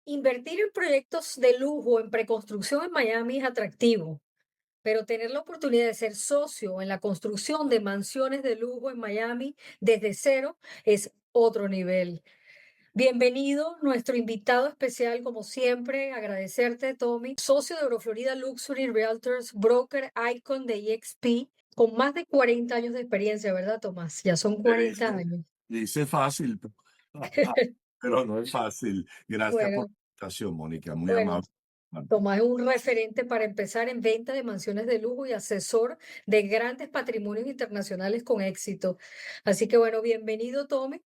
Invertir en proyectos de lujo en preconstrucción en Miami es atractivo, pero tener la oportunidad de ser socio en la construcción de mansiones de lujo en Miami desde cero es otro nivel. Bienvenido, nuestro invitado especial, como siempre, agradecerte, Tommy, socio de Euroflorida Luxury Realtors, broker icon de EXP, con más de 40 años de experiencia, ¿verdad, Tomás? Ya son Le 40 dice, años. dice fácil, pero no es fácil. Gracias por Bueno, la invitación, Mónica, muy bueno, amable. Tomás es un referente para empezar en venta de mansiones de lujo y asesor de grandes patrimonios internacionales con éxito. Así que bueno, bienvenido, Tommy,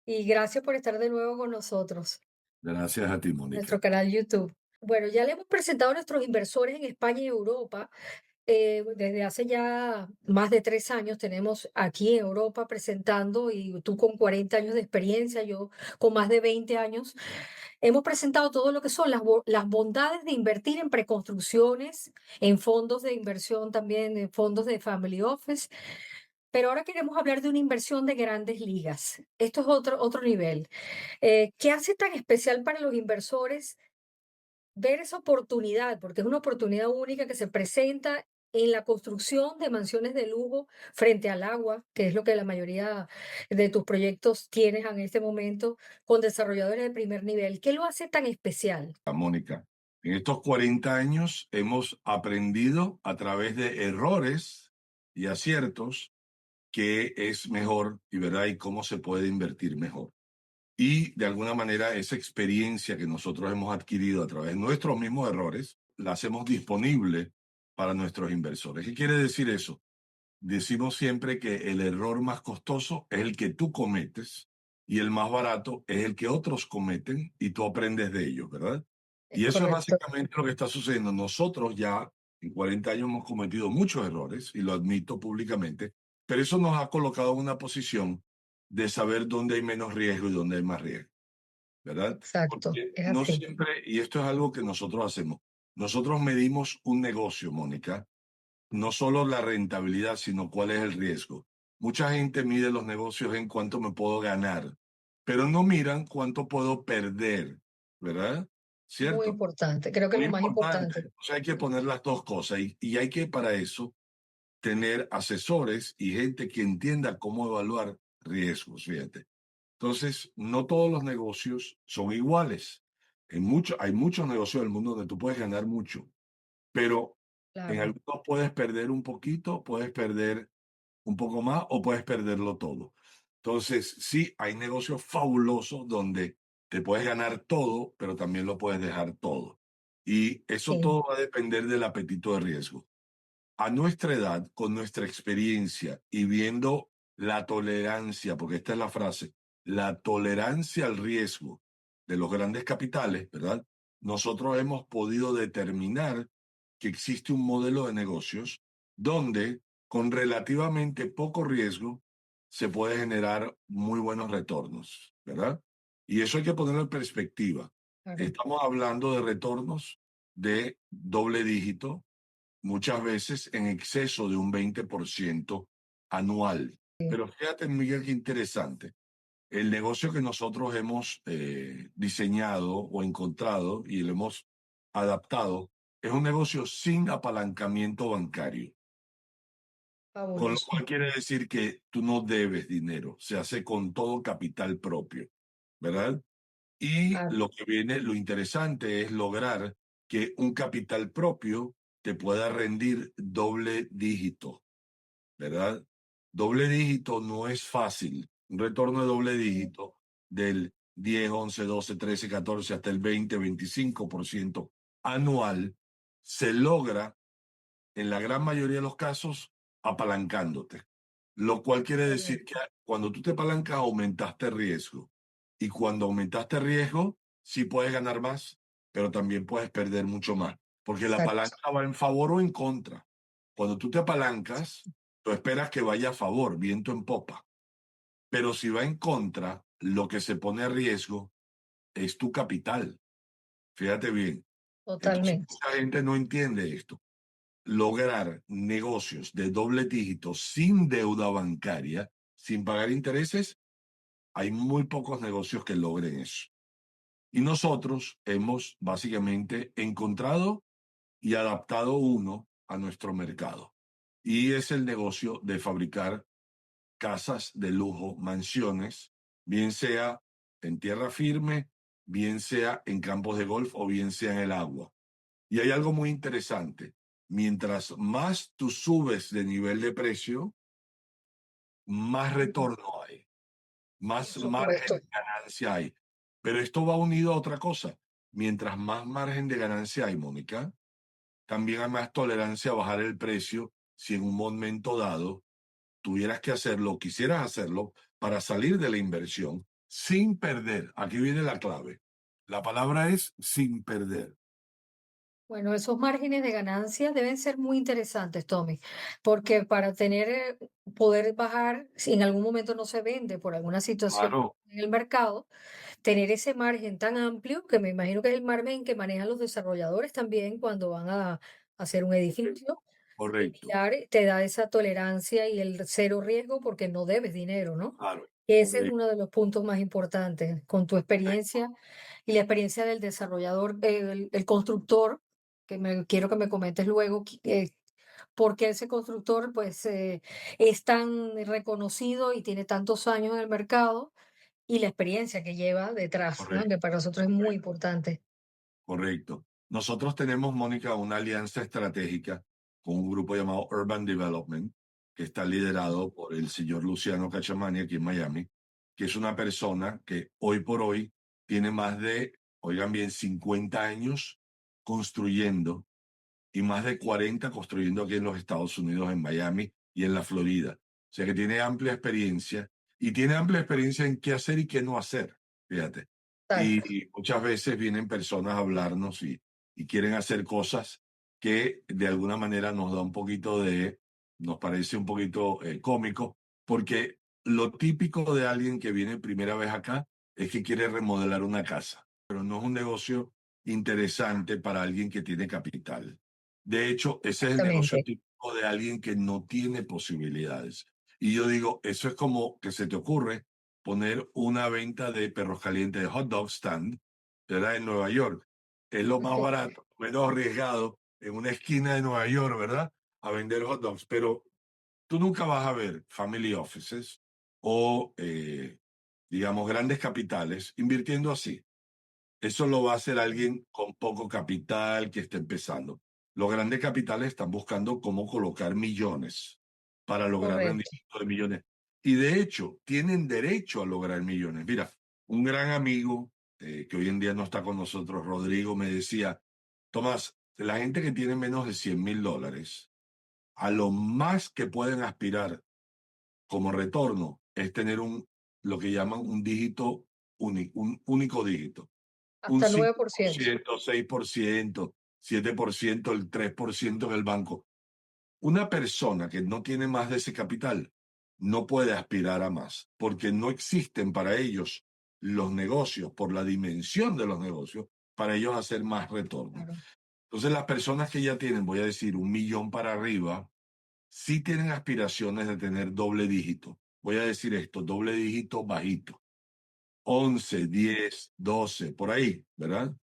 y gracias por estar de nuevo con nosotros, Gracias a ti, en nuestro Mónica. canal YouTube. Bueno, ya le hemos presentado a nuestros inversores en España y Europa. Desde hace ya más de 3 años tenemos aquí en Europa presentando, y tú con 40 años de experiencia, yo con más de 20 años. Hemos presentado todo lo que son las bondades de invertir en preconstrucciones, en fondos de inversión también, en fondos de family office, pero ahora queremos hablar de una inversión de grandes ligas. Esto es otro nivel. ¿Qué hace tan especial para los inversores ver esa oportunidad? Porque es una oportunidad única que se presenta en la construcción de mansiones de lujo frente al agua, que es lo que la mayoría de tus proyectos tienes en este momento, con desarrolladores de primer nivel. ¿Qué lo hace tan especial? Mónica, en estos 40 años hemos aprendido a través de errores y aciertos qué es mejor y, ¿verdad? Y cómo se puede invertir mejor. Y de alguna manera esa experiencia que nosotros hemos adquirido a través de nuestros mismos errores, la hacemos disponible para nuestros inversores. ¿Qué quiere decir eso? Decimos siempre que el error más costoso es el que tú cometes y el más barato es el que otros cometen y tú aprendes de ellos, ¿verdad? Es Y eso es correcto. básicamente lo que está sucediendo. Nosotros ya en 40 años hemos cometido muchos errores y lo admito públicamente, pero eso nos ha colocado en una posición de saber dónde hay menos riesgo y dónde hay más riesgo, ¿verdad? Exacto, Porque es no así. siempre, y esto es algo que nosotros hacemos, nosotros medimos un negocio, Mónica, no solo la rentabilidad, sino cuál es el riesgo. Mucha gente mide los negocios en cuánto me puedo ganar, pero no miran cuánto puedo perder, ¿verdad? Muy ¿Cierto? importante, creo que es Muy lo más importante. importante. O sea, hay que poner las dos cosas y hay que para eso tener asesores y gente que entienda cómo evaluar riesgos, fíjate. Entonces, no todos los negocios son iguales. Hay muchos negocios del mundo donde tú puedes ganar mucho, pero en Claro, algunos puedes perder un poquito, puedes perder un poco más o puedes perderlo todo. Entonces, sí, hay negocios fabulosos donde te puedes ganar todo, pero también lo puedes dejar todo. Y eso sí, todo va a depender del apetito de riesgo. A nuestra edad, con nuestra experiencia y viendo la tolerancia, porque esta es la frase, la tolerancia al riesgo de los grandes capitales, ¿verdad? Nosotros hemos podido determinar que existe un modelo de negocios donde con relativamente poco riesgo se puede generar muy buenos retornos, ¿verdad? Y eso hay que ponerlo en perspectiva. claro. Estamos hablando de retornos de doble dígito, muchas veces en exceso de un 20% anual. Sí. Pero fíjate, Miguel, qué interesante. El negocio que nosotros hemos diseñado o encontrado y lo hemos adaptado es un negocio sin apalancamiento bancario, con lo Fabuloso. cual quiere decir que tú no debes dinero, se hace con todo capital propio, ¿verdad? Y Claro, lo que viene, lo interesante es lograr que un capital propio te pueda rendir doble dígito, ¿verdad? Doble dígito no es fácil. Un retorno de doble sí, dígito del 10, 11, 12, 13, 14 hasta el 20, 25% anual se logra en la gran mayoría de los casos apalancándote, lo cual quiere decir que correcto. cuando tú te apalancas aumentaste riesgo y cuando aumentaste riesgo sí puedes ganar más, pero también puedes perder mucho más, porque la Exacto, palanca va en favor o en contra. Cuando tú te apalancas, tú esperas que vaya a favor, viento en popa, pero si va en contra, lo que se pone a riesgo es tu capital. Fíjate bien. Entonces, totalmente. mucha gente no entiende esto. Lograr negocios de doble dígito sin deuda bancaria, sin pagar intereses, hay muy pocos negocios que logren eso. Y nosotros hemos básicamente encontrado y adaptado uno a nuestro mercado. Y es el negocio de fabricar casas de lujo, mansiones, bien sea en tierra firme, bien sea en campos de golf o bien sea en el agua. Y hay algo muy interesante. Mientras más tú subes de nivel de precio, más Ujú. retorno hay, Por más margen supuesto. de ganancia hay. Pero esto va unido a otra cosa. Mientras más margen de ganancia hay, Mónica, también hay más tolerancia a bajar el precio si en un momento dado tuvieras que hacerlo, quisieras hacerlo para salir de la inversión sin perder. Aquí viene la clave. La palabra es sin perder. Bueno, esos márgenes de ganancia deben ser muy interesantes, Tommy, porque para tener, poder bajar, si en algún momento no se vende por alguna situación Claro, en el mercado, tener ese margen tan amplio, que me imagino que es el margen que manejan los desarrolladores también cuando van a hacer un edificio, y correcto, mirar, te da esa tolerancia y el cero riesgo porque no debes dinero, ¿no? claro, Ese es correcto, uno de los puntos más importantes, con tu experiencia y la experiencia del desarrollador, el constructor, quiero que me comentes luego por qué ese constructor pues es tan reconocido y tiene tantos años en el mercado y la experiencia que lleva detrás, ¿no? Que correcto, para nosotros es muy correcto. importante. Correcto. Nosotros tenemos, Mónica, una alianza estratégica con un grupo llamado Urban Development, que está liderado por el señor Luciano Cachamani aquí en Miami, que es una persona que hoy por hoy tiene más de, oigan bien, 50 años construyendo y más de 40 construyendo aquí en los Estados Unidos, en Miami y en la Florida. O sea que tiene amplia experiencia y tiene amplia experiencia en qué hacer y qué no hacer, fíjate. Exacto, Y muchas veces vienen personas a hablarnos y quieren hacer cosas que de alguna manera nos da un poquito de, nos parece un poquito cómico, porque lo típico de alguien que viene primera vez acá es que quiere remodelar una casa, pero no es un negocio interesante para alguien que tiene capital. De hecho, ese es el negocio exactamente. típico de alguien que no tiene posibilidades. Y yo digo, eso es como que se te ocurre poner una venta de perros calientes de hot dog stand, ¿verdad? En Nueva York. Es lo más barato, menos arriesgado en una esquina de Nueva York, ¿verdad? A vender hot dogs. Pero tú nunca vas a ver family offices o, digamos, grandes capitales invirtiendo así. Eso lo va a hacer alguien con poco capital que esté empezando. Los grandes capitales están buscando cómo colocar millones para lograr Correcto. rendimiento de millones. Y de hecho, tienen derecho a lograr millones. Mira, un gran amigo que hoy en día no está con nosotros, Rodrigo, me decía, Tomás, la gente que tiene menos de $100,000, a lo más que pueden aspirar como retorno es tener lo que llaman un dígito único, un único dígito un Hasta el cinco 9%. 6%, 7%, el 3% en el banco. Una persona que no tiene más de ese capital no puede aspirar a más, porque no existen para ellos los negocios, por la dimensión de los negocios, para ellos hacer más retorno. Claro. Entonces, las personas que ya tienen, voy a decir, 1,000,000 para arriba, sí tienen aspiraciones de tener doble dígito. Voy a decir esto, doble dígito bajito, 11, 10, 12, por ahí, ¿verdad?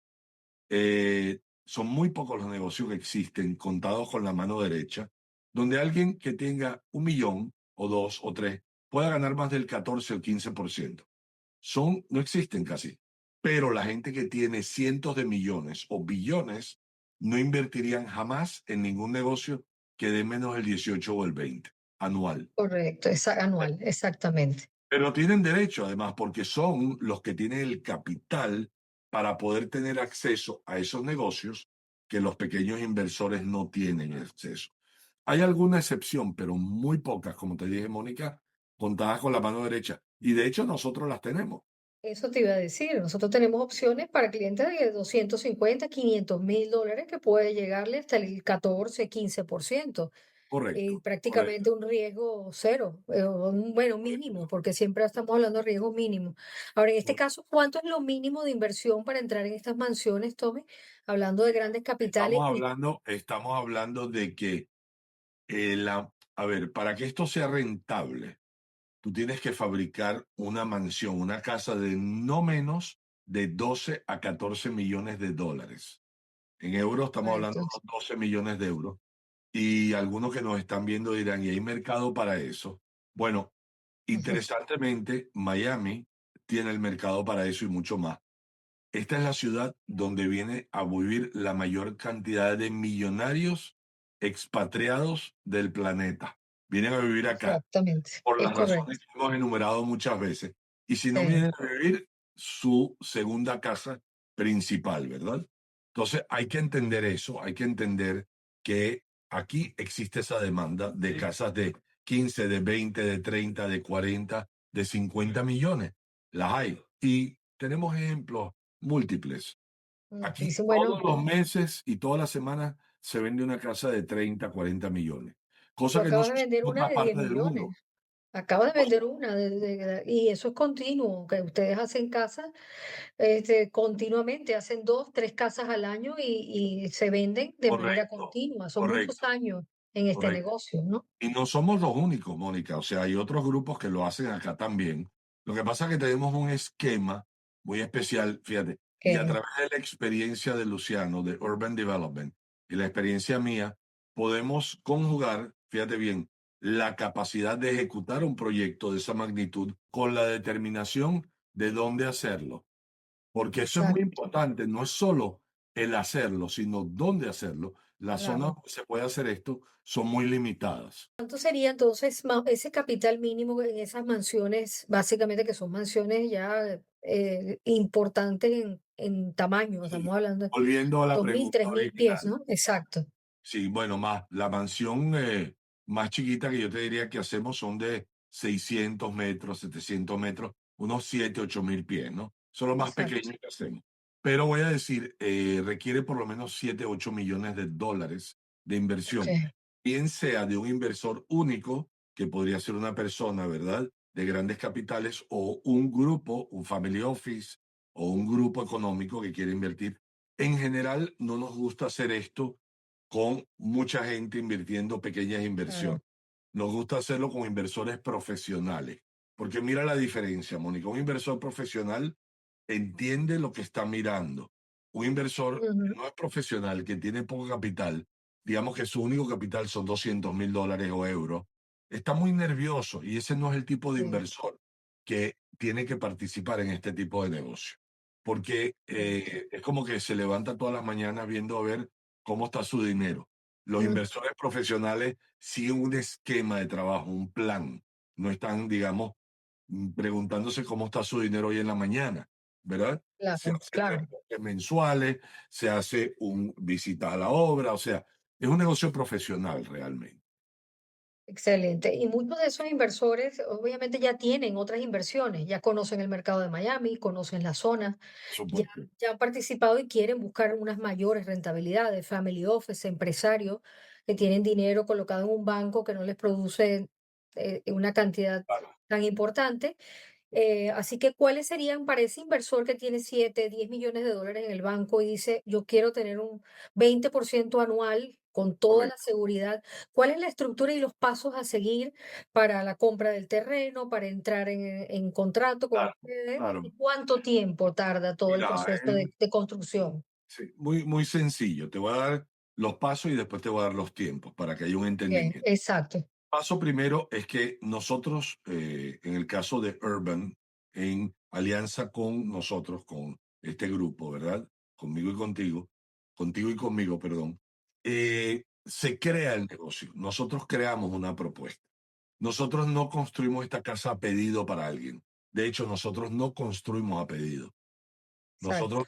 Son muy pocos los negocios que existen, contados con la mano derecha, donde alguien que tenga 1,000,000 o dos o tres pueda ganar más del 14 o 15%. No existen casi. Pero la gente que tiene cientos de millones o billones no invertirían jamás en ningún negocio que dé menos del 18 o el 20 anual. Correcto, anual, exactamente. Pero tienen derecho, además, porque son los que tienen el capital para poder tener acceso a esos negocios que los pequeños inversores no tienen acceso. Hay alguna excepción, pero muy pocas, como te dije, Mónica, contadas con la mano derecha. Y de hecho nosotros las tenemos. Eso te iba a decir, nosotros tenemos opciones para clientes de 250, $500,000 que puede llegarle hasta el 14, 15%. correcto, prácticamente correcto, un riesgo cero, o bueno, correcto, mínimo, porque siempre estamos hablando de riesgos mínimos. Ahora, en este correcto. caso, ¿cuánto es lo mínimo de inversión para entrar en estas mansiones, Tommy? Hablando de grandes capitales y Estamos hablando de que a ver, para que esto sea rentable, tú tienes que fabricar una mansión, una casa de no menos de 12 a 14 millones de dólares. En euros estamos hablando de correcto. unos 12 millones de euros. Y algunos que nos están viendo dirán, ¿y hay mercado para eso? Bueno, Ujú. interesantemente, Miami tiene el mercado para eso y mucho más. Esta es la ciudad donde viene a vivir la mayor cantidad de millonarios expatriados del planeta. Vienen a vivir acá Exactamente, por es las razones correcto. que hemos enumerado muchas veces. Y si no Sí, vienen a vivir, su segunda casa principal, ¿verdad? Entonces hay que entender eso, hay que entender que aquí existe esa demanda de casas de 15, de 20, de 30, de 40, de 50 millones. Las hay. Y tenemos ejemplos múltiples. Aquí muchísimo. todos Bueno, los meses y todas las semanas se vende una casa de 30, 40 millones, tú cosa que no acabas de sucede vender en una otras de 10 partes del mundo. millones. Acabas de Pues, vender una y eso es continuo, que ustedes hacen casas continuamente, hacen dos, tres casas al año y se venden de manera correcto, continua. Son muchos correcto, años en este correcto. negocio, ¿no? Y no somos los únicos, Mónica, o sea, hay otros grupos que lo hacen acá también. Lo que pasa es que tenemos un esquema muy especial, fíjate, y a Que, través de la experiencia de Luciano, de Urban Development, y la experiencia mía, podemos conjugar, fíjate bien, la capacidad de ejecutar un proyecto de esa magnitud con la determinación de dónde hacerlo. Porque eso es muy exacto, importante, no es solo el hacerlo, sino dónde hacerlo. Las zonas claro. donde se puede hacer esto son muy limitadas. ¿Cuánto sería entonces ese capital mínimo en esas mansiones, básicamente que son mansiones ya importantes en tamaño? Sí. Estamos hablando de Volviendo a la 2.000, pregunta 3.000 pies, original. ¿no? Exacto, Sí, bueno, más la mansión más chiquita que yo te diría que hacemos son de 600 metros, 700 metros, unos 7, 8 mil pies, ¿no? Son los más exacto. pequeños que hacemos. Pero voy a decir, requiere por lo menos 7, 8 millones de dólares de inversión, Ok, bien sea de un inversor único, que podría ser una persona, ¿verdad? De grandes capitales, o un grupo, un family office, o un grupo económico que quiere invertir. En general, no nos gusta hacer esto con mucha gente invirtiendo pequeñas inversiones. claro, Nos gusta hacerlo con inversores profesionales, porque mira la diferencia, Mónica. Un inversor profesional entiende lo que está mirando. Un inversor que ujú, no es profesional, que tiene poco capital, digamos que su único capital son $200,000 o euros, está muy nervioso y ese no es el tipo de sí, inversor que tiene que participar en este tipo de negocio. Porque ok, es como que se levanta todas las mañanas viendo a ver cómo está su dinero. Los mm, inversores profesionales siguen un esquema de trabajo, un plan. No están, digamos, preguntándose cómo está su dinero hoy en la mañana, ¿verdad? Se claro, hacen claro. reportes mensuales, se hace un visita a la obra, o sea, es un negocio profesional realmente, Excelente. Y muchos de esos inversores obviamente ya tienen otras inversiones, ya conocen el mercado de Miami, conocen la zona, por ya, supuesto. ya han participado y quieren buscar unas mayores rentabilidades, family office, empresarios que tienen dinero colocado en un banco que no les produce una cantidad Claro, tan importante. Así que, ¿cuáles serían para ese inversor que tiene 7, 10 millones de dólares en el banco y dice, yo quiero tener un 20% anual con toda la correcto. seguridad? ¿Cuál es la estructura y los pasos a seguir para la compra del terreno, para entrar en contrato con Claro, ustedes? claro. ¿Y cuánto tiempo tarda todo el Mira, proceso de construcción? sí, muy, muy sencillo. Te voy a dar los pasos y después te voy a dar los tiempos para que haya un entendimiento. Exacto, Paso primero es que nosotros, en el caso de Urban, en alianza con nosotros, con este grupo, ¿verdad? Conmigo y contigo, contigo y conmigo, perdón, se crea el negocio. Nosotros creamos una propuesta. Nosotros no construimos esta casa a pedido para alguien. De hecho, nosotros no construimos a pedido. exacto. Nosotros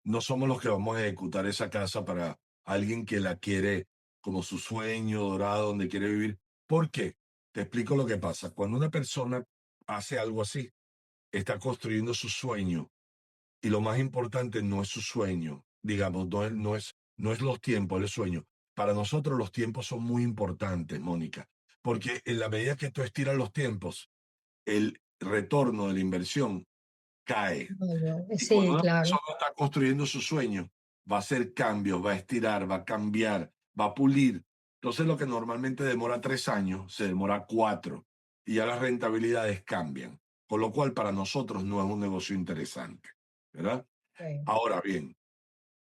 no somos los que vamos a ejecutar esa casa para alguien que la quiere como su sueño dorado, donde quiere vivir. ¿Por qué? Te explico lo que pasa. Cuando una persona hace algo así, está construyendo su sueño y lo más importante no es su sueño, digamos, no es los tiempos, el sueño. para nosotros los tiempos son muy importantes, Mónica, porque en la medida que tú estiras los tiempos, el retorno de la inversión cae. Y cuando Sí, una claro. persona está construyendo su sueño, va a hacer cambios, va a estirar, va a cambiar, va a pulir. Entonces lo que normalmente demora 3 años, se demora 4 y ya las rentabilidades cambian. Con lo cual para nosotros no es un negocio interesante, ¿verdad? Ok. Ahora bien,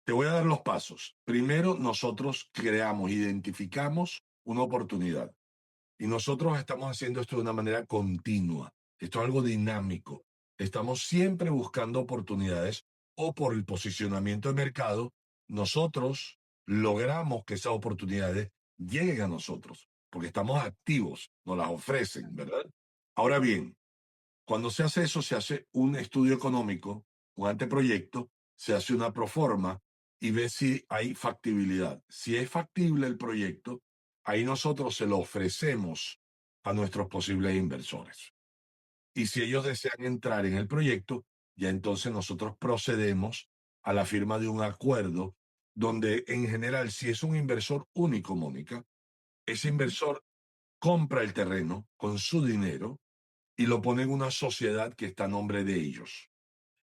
te voy a dar los pasos. Primero, nosotros creamos, identificamos una oportunidad. Y nosotros estamos haciendo esto de una manera continua. Esto es algo dinámico. Estamos siempre buscando oportunidades o por el posicionamiento de mercado, nosotros logramos que esas oportunidades lleguen a nosotros, porque estamos activos, nos las ofrecen, ¿verdad? Ahora bien, cuando se hace eso, se hace un estudio económico, un anteproyecto, se hace una proforma y ve si hay factibilidad. Si es factible el proyecto, ahí nosotros se lo ofrecemos a nuestros posibles inversores. Y si ellos desean entrar en el proyecto, ya entonces nosotros procedemos a la firma de un acuerdo donde en general, si es un inversor único, Mónica, ese Ujú. inversor compra el terreno con su dinero y lo pone en una sociedad que está a nombre de ellos.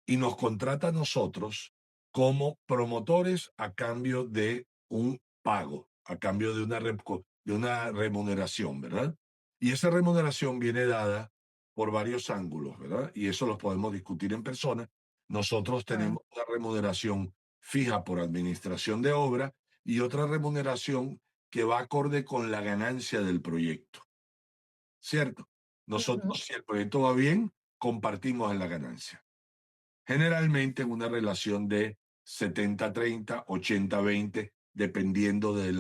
Y nos contrata a nosotros como promotores a cambio de un pago, a cambio de una remuneración, ¿verdad? Y esa remuneración viene dada por varios ángulos, ¿verdad? Y eso los podemos discutir en persona. Nosotros Ah, tenemos una remuneración fija por administración de obra y otra remuneración que va acorde con la ganancia del proyecto. ¿Cierto? ujú. Nosotros, si el proyecto va bien, compartimos en la ganancia. Generalmente en una relación de 70-30, 80-20, dependiendo de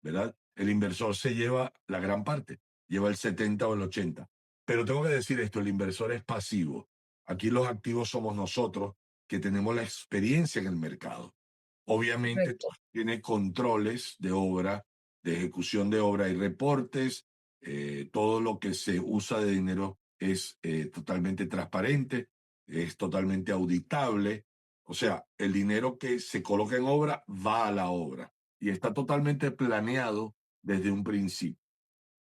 ¿verdad? El inversor se lleva la gran parte, lleva el 70 o el 80. Pero tengo que decir esto, el inversor es pasivo. Aquí los activos somos nosotros que tenemos la experiencia en el mercado. Obviamente Correcto. tiene controles de obra, de ejecución de obra y reportes. Todo lo que se usa de dinero es totalmente transparente, es totalmente auditable. O sea, el dinero que se coloca en obra va a la obra y está totalmente planeado desde un principio.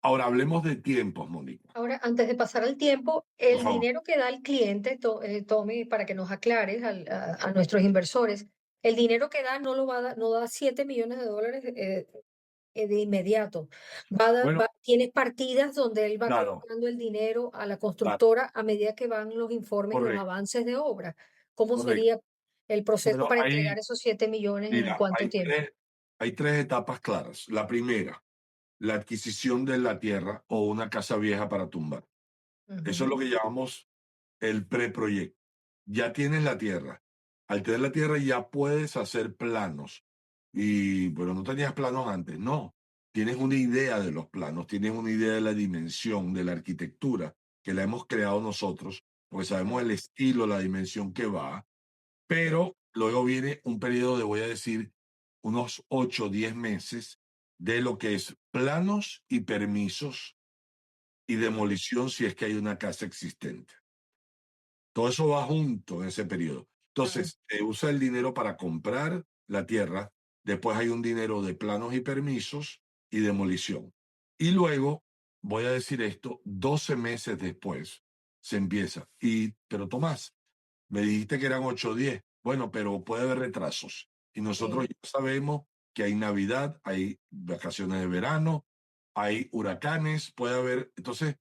Ahora hablemos de tiempos, Mónica, Ahora, antes de pasar al tiempo, por el favor. dinero que da el cliente, Tommy, para que nos aclares a nuestros inversores, el dinero que da no lo va a dar, no da 7 millones de dólares de inmediato. Bueno, Tiene partidas donde él va claro, colocando el dinero a la claro, constructora a medida que van los informes y los correcto, avances de obra. ¿Cómo correcto. sería el proceso Bueno, para ahí, entregar esos 7 millones en mira, cuánto tiempo? hay tres etapas claras. La primera, la adquisición de la tierra o una casa vieja para tumbar. Eso es Ujú. lo que llamamos el preproyecto. Ya tienes la tierra. Al tener la tierra ya puedes hacer planos. Y bueno, no tenías planos antes, no. Tienes una idea de los planos, tienes una idea de la dimensión, de la arquitectura, que la hemos creado nosotros, porque sabemos Ah, el estilo, la dimensión que va, pero luego viene un periodo de, voy a decir, unos 8 o 10 meses de lo que es planos y permisos y demolición si es que hay una casa existente. Todo eso va junto en ese periodo. ah, Entonces, se usa el dinero para comprar la tierra, después hay un dinero de planos y permisos y demolición. Y luego, voy a decir esto, 12 meses después se empieza. Pero Tomás, me dijiste que eran 8 o 10. Bueno, pero puede haber retrasos. Y nosotros sí. ya sabemos que hay Navidad, hay vacaciones de verano, hay huracanes, puede haber. Entonces,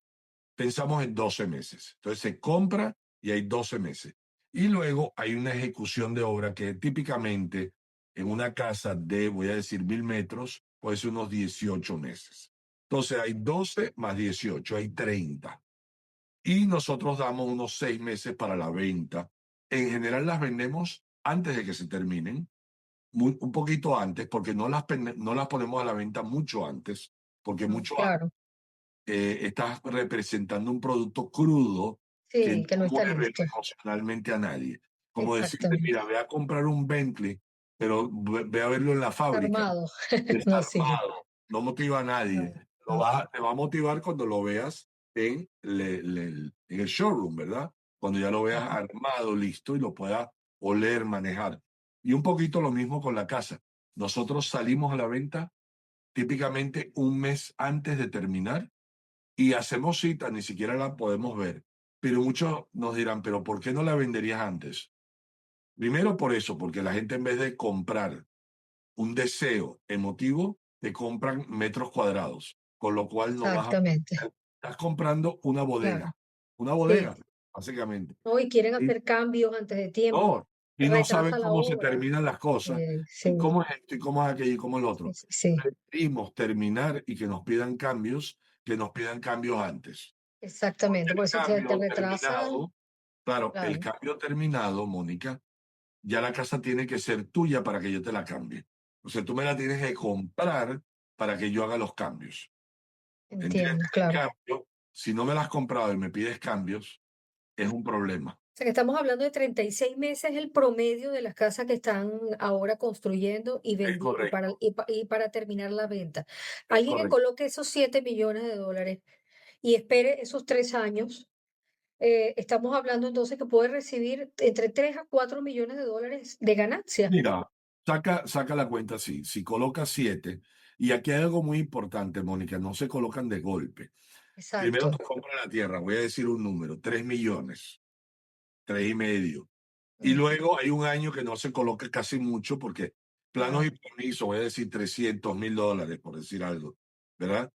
pensamos en 12 meses. Entonces, se compra y hay 12 meses. Y luego hay una ejecución de obra que típicamente en una casa de, voy a decir, 1.000 metros, puede ser unos 18 meses. Entonces, hay 12 más 18, hay 30 y nosotros damos unos 6 meses para la venta. En general las vendemos antes de que se terminen, un poquito antes, porque no las ponemos a la venta mucho antes, porque mucho antes Claro, estás representando un producto crudo que no sí, que no está mueve listo. emocionalmente a nadie. Como decirte, Exactamente. mira, ve a comprar un Bentley, pero ve a verlo en la fábrica. Armado. Está No, sí. armado, no motiva a nadie. No, no. Te va a motivar cuando lo veas en el showroom, ¿verdad? Cuando ya lo veas Claro. armado, listo y lo puedas oler, manejar. Y un poquito lo mismo con la casa. Nosotros salimos a la venta típicamente un mes antes de terminar y hacemos cita, ni siquiera la podemos ver. Pero muchos nos dirán, pero ¿por qué no la venderías antes? Primero por eso, porque la gente en vez de comprar un deseo emotivo, te compran metros cuadrados, con lo cual no vas a... Exactamente, Estás comprando claro. una Sí. bodega, básicamente. No, y quieren Y hacer cambios antes de tiempo, no, y no saben retrasa la cómo se obra. terminan las cosas, Sí, y cómo es esto, y cómo es aquello, y cómo es lo sí, otro. sí, sí, Preferimos terminar y que nos pidan cambios antes. Porque exactamente. Por el eso se te cambio retrasa, terminado, claro, el claro, cambio terminado, Mónica, ya la casa tiene que ser tuya para que yo te la cambie. O sea, tú me la tienes que comprar para que yo haga los cambios. ¿Entiendes? entiendo, En claro. cambio, si no me la has comprado y me pides cambios, es un problema. O sea, que estamos hablando de 36 meses el promedio de las casas que están ahora construyendo y, Es y para, correcto, y para terminar la venta. es Alguien que correcto. coloque esos 7 millones de dólares y espere esos 3 años, estamos hablando entonces que puede recibir entre 3 a 4 millones de dólares de ganancia. Mira, saca la cuenta así. Si colocas 7, y aquí hay algo muy importante, Mónica, no se colocan de golpe. Primero Exacto. te compra la tierra, voy a decir un número, 3 millones, 3 y medio. Y Mm, luego hay un año que no se coloca casi mucho porque planos y claro. permisos, voy a decir $300,000, por decir algo, ¿verdad?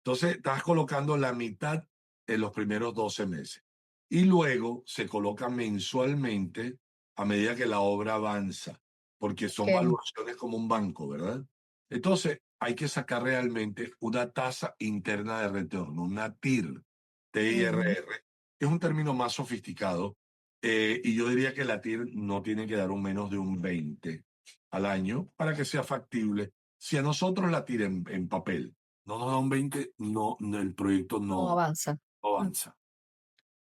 Entonces, estás colocando la mitad en los primeros 12 meses. Y luego se coloca mensualmente a medida que la obra avanza, porque son Ok. valuaciones como un banco, ¿verdad? Entonces, hay que sacar realmente una tasa interna de retorno, una TIR, Ujú. TIRR, que es un término más sofisticado y yo diría que la TIR no tiene que dar un menos de un 20 al año para que sea factible. Si a nosotros la TIR en papel no nos da un 20, el proyecto No avanza. no avanza.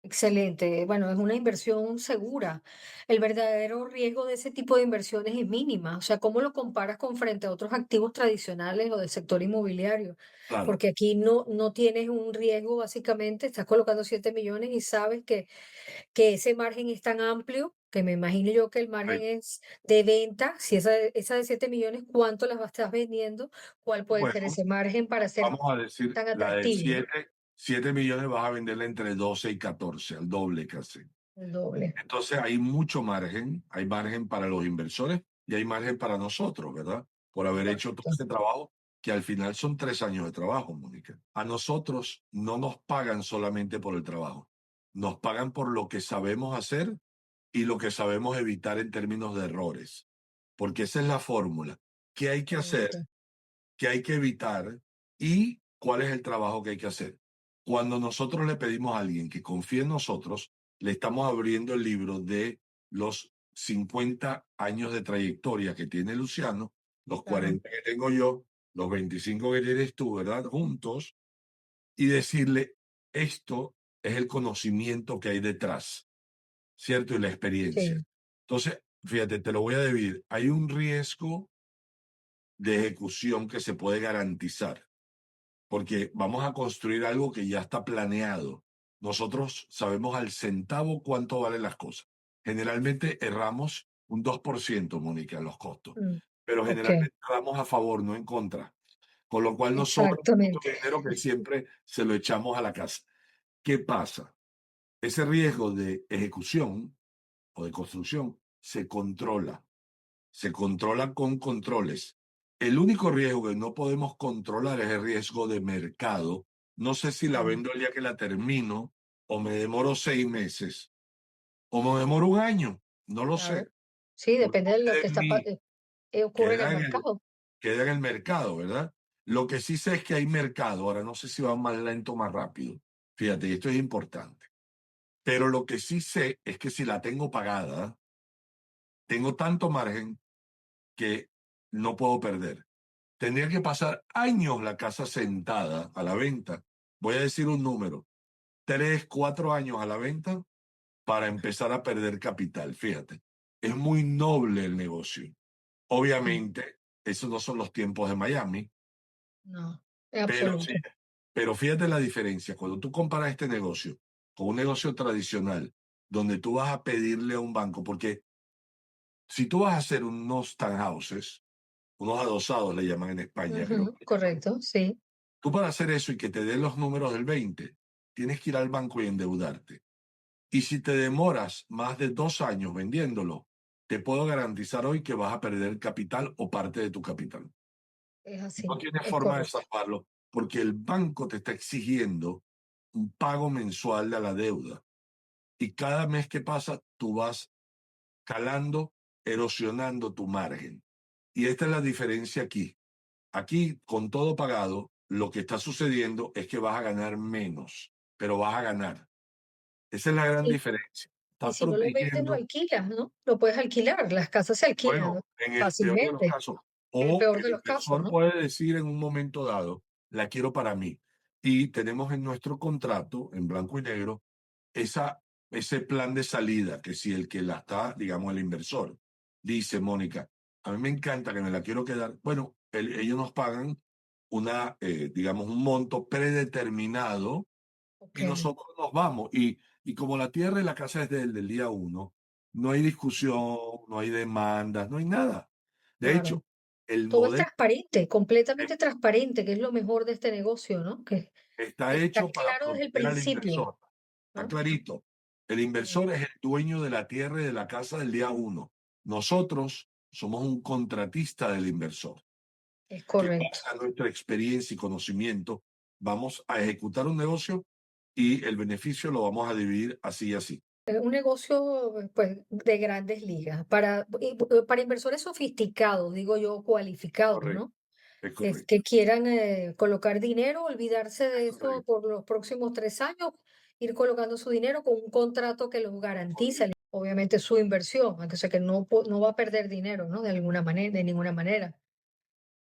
Excelente. Bueno, es una inversión segura. El verdadero riesgo de ese tipo de inversiones es mínima. O sea, ¿cómo lo comparas con frente a otros activos tradicionales o del sector inmobiliario? Claro, Porque aquí no tienes un riesgo, básicamente, estás colocando 7 millones y sabes que ese margen es tan amplio, que me imagino yo que el margen correcto. es de venta. Si esa de 7 millones, ¿cuánto las estás vendiendo? ¿Cuál puede ser Bueno, ese margen para ser vamos a decir, tan la de atractivo? 7 millones vas a venderla entre 12 y 14, al doble casi. El doble. Entonces hay mucho margen, hay margen para los inversores y hay margen para nosotros, ¿verdad? Por haber hecho todo Correcto. este trabajo, que al final son 3 años de trabajo, Mónica. A nosotros no nos pagan solamente por el trabajo, nos pagan por lo que sabemos hacer y lo que sabemos evitar en términos de errores, porque esa es la fórmula. ¿Qué hay que hacer? Excelente. ¿Qué hay que evitar? ¿Y cuál es el trabajo que hay que hacer? Cuando nosotros le pedimos a alguien que confíe en nosotros, le estamos abriendo el libro de los 50 años de trayectoria que tiene Luciano, los Claro. 40 que tengo yo, los 25 que tienes tú, ¿verdad? Juntos, y decirle, esto es el conocimiento que hay detrás, ¿cierto? Y la experiencia. Sí. Entonces, fíjate, te lo voy a dividir. Hay un riesgo de ejecución que se puede garantizar porque vamos a construir algo que ya está planeado. Nosotros sabemos al centavo cuánto valen las cosas. Generalmente erramos un 2%, Mónica, en los costos, Mm, pero ok, generalmente vamos a favor, no en contra, con lo cual nos sobra mucho exactamente. dinero que siempre se lo echamos a la casa. ¿Qué pasa? Ese riesgo de ejecución o de construcción se controla con controles. El único riesgo que no podemos controlar es el riesgo de mercado. No sé si la Mm, vendo el día que la termino, o me demoro 6 meses, o me demoro un año. No lo sé. claro. Sí, No depende de lo depende que de mí. ocurre en el Queda en el, mercado. queda en el mercado, ¿verdad? Lo que sí sé es que hay mercado. Ahora no sé si va más lento o más rápido. Fíjate, esto es importante. Pero lo que sí sé es que si la tengo pagada, tengo tanto margen que no puedo perder. Tendría que pasar años la casa sentada a la venta. Voy a decir un número, 3, 4 años a la venta para empezar a perder capital. Fíjate, es muy noble el negocio. Mm, Obviamente, esos no son los tiempos de Miami, no, en pero sí, absoluto. pero fíjate la diferencia. Cuando tú comparas este negocio con un negocio tradicional, donde tú vas a pedirle a un banco, porque si tú vas a hacer unos townhouses, unos adosados le llaman en España, creo Ujú, que le llaman. correcto, sí. Tú para hacer eso y que te den los números del 20, tienes que ir al banco y endeudarte. Y si te demoras más de 2 años vendiéndolo, te puedo garantizar hoy que vas a perder capital o parte de tu capital. Es No así, tienes es forma de correcto. salvarlo porque el banco te está exigiendo un pago mensual de la deuda. Y cada mes que pasa, tú vas calando, erosionando tu margen. Y esta es la diferencia aquí. Aquí, con todo pagado, lo que está sucediendo es que vas a ganar menos, pero vas a ganar. Esa es la gran Sí, diferencia. y Estás si no lo vendes, lo protegiendo, alquilas, ¿no? Lo puedes alquilar, las casas se alquilan, bueno, ¿no? en el peor de los Fácilmente, casos. en el O peor de el los casos, inversor ¿no? puede decir en un momento dado, la quiero para mí. Y tenemos en nuestro contrato, en blanco y negro, esa, ese plan de salida, que si el que la está, digamos, el inversor, dice, Mónica, a mí me encanta que me la quiero quedar, bueno, ellos nos pagan digamos, un monto predeterminado y Ok, nosotros nos vamos. Y como la tierra y la casa es del día uno, no hay discusión, no hay demandas, no hay nada. De claro. hecho, el Todo es modelo transparente, completamente transparente, que es lo mejor de este negocio, ¿no? Que está está hecho para claro desde el proteger al principio, inversor. Está ¿no? clarito. El Sí, inversor es el dueño de la tierra y de la casa del día uno. Nosotros somos un contratista del inversor, es que correcto. basa nuestra experiencia y conocimiento. Vamos a ejecutar un negocio y el beneficio lo vamos a dividir así y así. Es un negocio, pues, de grandes ligas, para inversores sofisticados, digo yo, cualificados, Correcto, ¿no? es Es correcto. que quieran colocar dinero, olvidarse de Es eso correcto, por los próximos 3 años, ir colocando su dinero con un contrato que los garantiza, correcto. obviamente, su inversión, o sea que no va a perder dinero, ¿no? De alguna manera, de ninguna manera.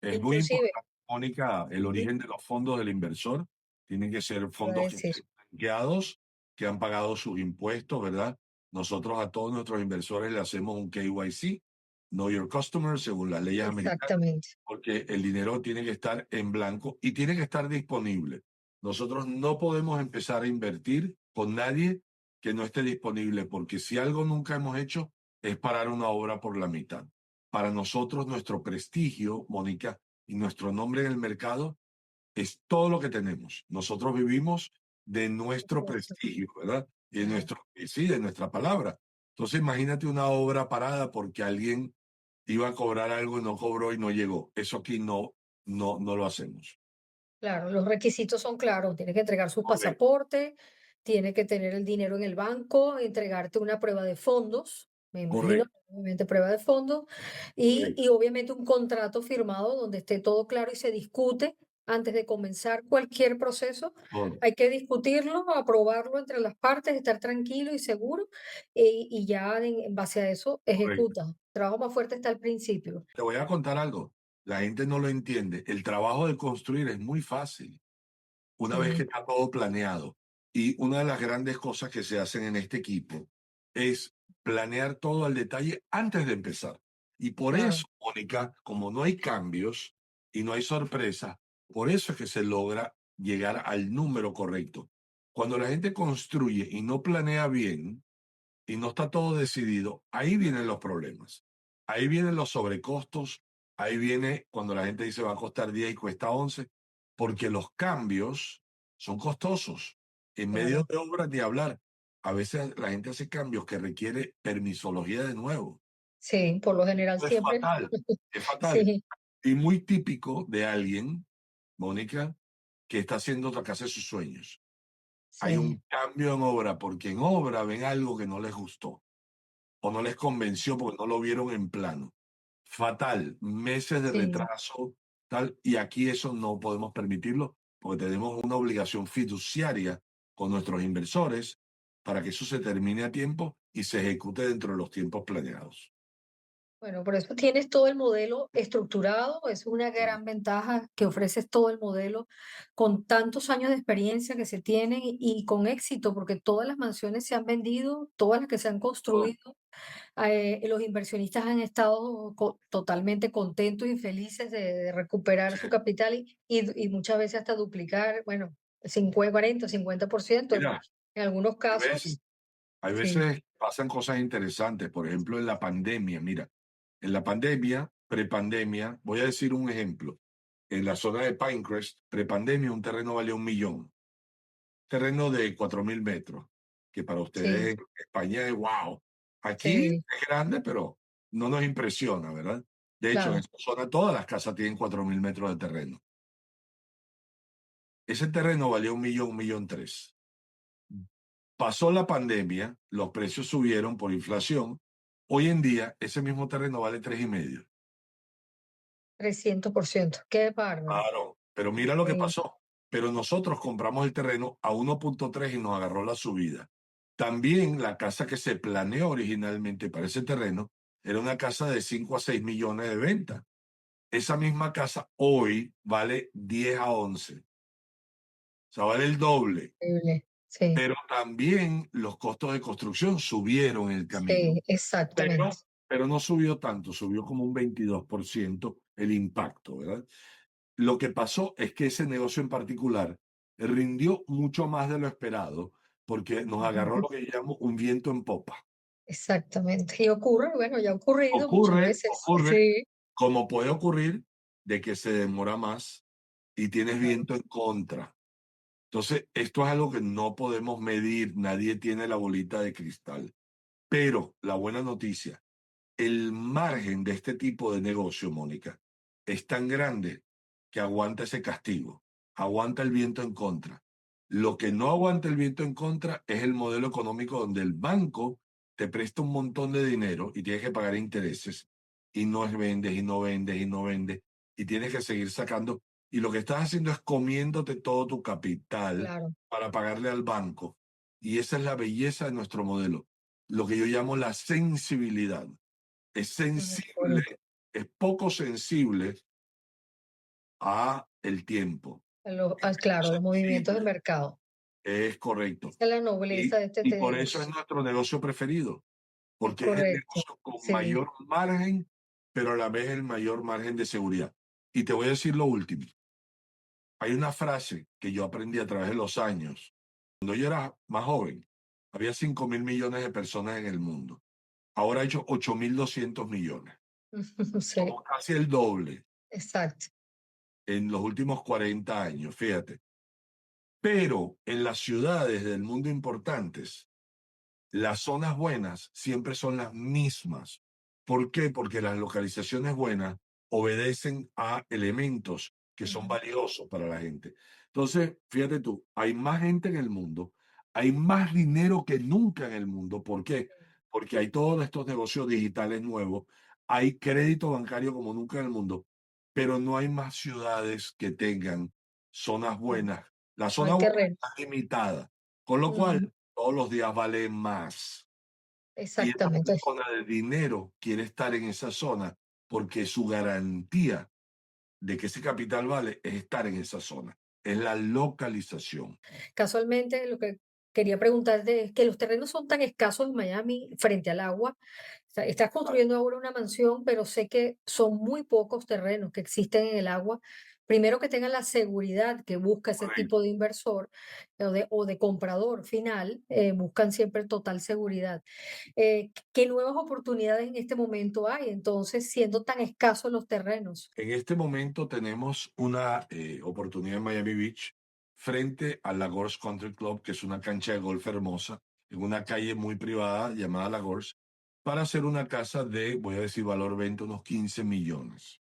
Es muy Inclusive, importante, Mónica, el sí, origen de los fondos del inversor. Tienen que ser iba a fondos que decir, estén blanqueados, que han pagado sus impuestos, ¿verdad? Nosotros a todos nuestros inversores le hacemos un KYC, Know Your Customer, según las leyes americanas, exactamente, porque el dinero tiene que estar en blanco y tiene que estar disponible. Nosotros no podemos empezar a invertir con nadie que no esté disponible, porque si algo nunca hemos hecho es parar una obra por la mitad. Para nosotros, nuestro prestigio, Mónica, y nuestro nombre en el mercado es todo lo que tenemos. Nosotros vivimos de por nuestro supuesto. prestigio, ¿verdad? Claro. Y sí, de nuestra palabra. Entonces, imagínate una obra parada porque alguien iba a cobrar algo y no cobró y no llegó. Eso aquí no lo hacemos. Claro, los requisitos son claros, tiene que entregar su Correcto, pasaporte, tiene que tener el dinero en el banco, entregarte una prueba de fondos, me imagino, correcto, obviamente prueba de fondos, y correcto. obviamente un contrato firmado donde esté todo claro y se discute antes de comenzar cualquier proceso. Todo, Hay que discutirlo, aprobarlo entre las partes, estar tranquilo y seguro, y ya en base a eso correcto. ejecuta. El trabajo más fuerte está al principio. Te voy a contar algo. La gente no lo entiende. El trabajo de construir es muy fácil una vez que Sí, está todo planeado. Y una de las grandes cosas que se hacen en este equipo es planear todo al detalle antes de empezar. Y por claro, eso, Mónica, como no hay cambios y no hay sorpresas, por eso es que se logra llegar al número correcto. Cuando la gente construye y no planea bien, y no está todo decidido, ahí vienen los problemas. Ahí vienen los sobrecostos, ahí viene cuando la gente dice va a costar 10 y cuesta 11, porque los cambios son costosos. En medio claro. de obras ni hablar. A veces la gente hace cambios que requiere permisología de nuevo. Sí, por lo general Esto es siempre. fatal, es fatal. Sí, Y muy típico de alguien, Mónica, que está haciendo otra casa de sus sueños. Hay sí, un cambio en obra porque en obra ven algo que no les gustó o no les convenció porque no lo vieron en plano. Fatal, meses de sí. retraso, tal, y aquí eso no podemos permitirlo porque tenemos una obligación fiduciaria con nuestros inversores para que eso se termine a tiempo y se ejecute dentro de los tiempos planeados. Bueno, por eso tienes todo el modelo estructurado, es una Correcto. gran ventaja que ofreces todo el modelo con tantos años de experiencia que se tienen y con éxito, porque todas las mansiones se han vendido, todas las que se han Todo. construido, los inversionistas han estado totalmente contentos y felices de recuperar Sí. su capital y muchas veces hasta duplicar, bueno, 50, 40, 50%. Mira, En algunos hay veces, casos, hay sí, veces pasan cosas interesantes, por ejemplo, en la pandemia, mira, en la pandemia prepandemia, voy a decir un ejemplo. En la zona de Pinecrest, prepandemia, un terreno valía 1 millón. Terreno de 4.000 metros, que para Sí, ustedes en España es wow. Aquí sí, es grande, pero no nos impresiona, ¿verdad? De hecho, en claro. esa zona todas las casas tienen 4.000 metros de terreno. Ese terreno valía 1 millón, 1,3 millones. Pasó la pandemia, los precios subieron por inflación. Hoy en día, ese mismo terreno vale 3,5. 300%. Qué bárbaro. Claro, pero mira lo que Sí, pasó. Pero nosotros compramos el terreno a 1,3 y nos agarró la subida. También la casa que se planeó originalmente para ese terreno era una casa de 5 a 6 millones de venta. Esa misma casa hoy vale 10 a 11. O sea, vale el doble. increíble. Sí, Pero también los costos de construcción subieron en el camino. sí, exactamente. Pero no subió tanto, subió como un 22% el impacto, ¿verdad? Lo que pasó es que ese negocio en particular rindió mucho más de lo esperado porque nos agarró Ujú, lo que yo llamo un viento en popa. exactamente. Y ocurre, bueno, ya ha ocurrido muchas veces. Ocurre, Sí, como puede ocurrir, de que se demora más y tienes claro. viento en contra. Entonces, esto es algo que no podemos medir, nadie tiene la bolita de cristal. Pero la buena noticia, el margen de este tipo de negocio, Mónica, es tan grande que aguanta ese castigo, aguanta el viento en contra. Lo que no aguanta el viento en contra es el modelo económico donde el banco te presta un montón de dinero y tienes que pagar intereses y no es vendes y no vendes y no vendes y tienes que seguir sacando y lo que estás haciendo es comiéndote todo tu capital Claro, para pagarle al banco. Y esa es la belleza de nuestro modelo, lo que yo llamo la sensibilidad. Es sensible, bueno, es poco sensible a el tiempo. claro, los movimientos de Sensible, mercado. es correcto. Esa es la nobleza de Y este por eso es negocio. nuestro negocio preferido, Es porque es el correcto. negocio con Sí. mayor margen, pero a la vez el mayor margen de seguridad. Y te voy a decir lo último. Hay una frase que yo aprendí a través de los años. Cuando yo era más joven, había 5.000 millones de personas en el mundo. Ahora hay 8.200 millones. Sí, Somos casi el doble exacto. en los últimos 40 años, fíjate. Pero en las ciudades del mundo importantes, las zonas buenas siempre son las mismas. ¿Por qué? Porque las localizaciones buenas obedecen a elementos que son Ujú, valiosos para la gente. Entonces, fíjate tú, hay más gente en el mundo, hay más dinero que nunca en el mundo. ¿Por qué? Porque hay todos estos negocios digitales nuevos, hay crédito bancario como nunca en el mundo, pero no hay más ciudades que tengan zonas ujú. buenas. La No zona hay buena terreno. está limitada, con lo cual Ujú, todos los días vale más. Y esa exactamente. persona de dinero quiere estar en esa zona porque su garantía de que ese capital vale es estar en esa zona. Es la localización. Casualmente, lo que quería preguntarte es que los terrenos son tan escasos en Miami frente al agua. O sea, estás construyendo ahora una mansión, pero sé que son muy pocos terrenos que existen en el agua. Primero que tengan la seguridad que busca ese tipo Correcto. de inversor o de comprador final, buscan siempre total seguridad. ¿Qué nuevas oportunidades en este momento hay entonces, siendo tan escasos los terrenos? En este momento tenemos una oportunidad en Miami Beach frente al Lagos Country Club, que es una cancha de golf hermosa, en una calle muy privada llamada Lagos, para hacer una casa de, voy a decir, valor venta unos 15 millones.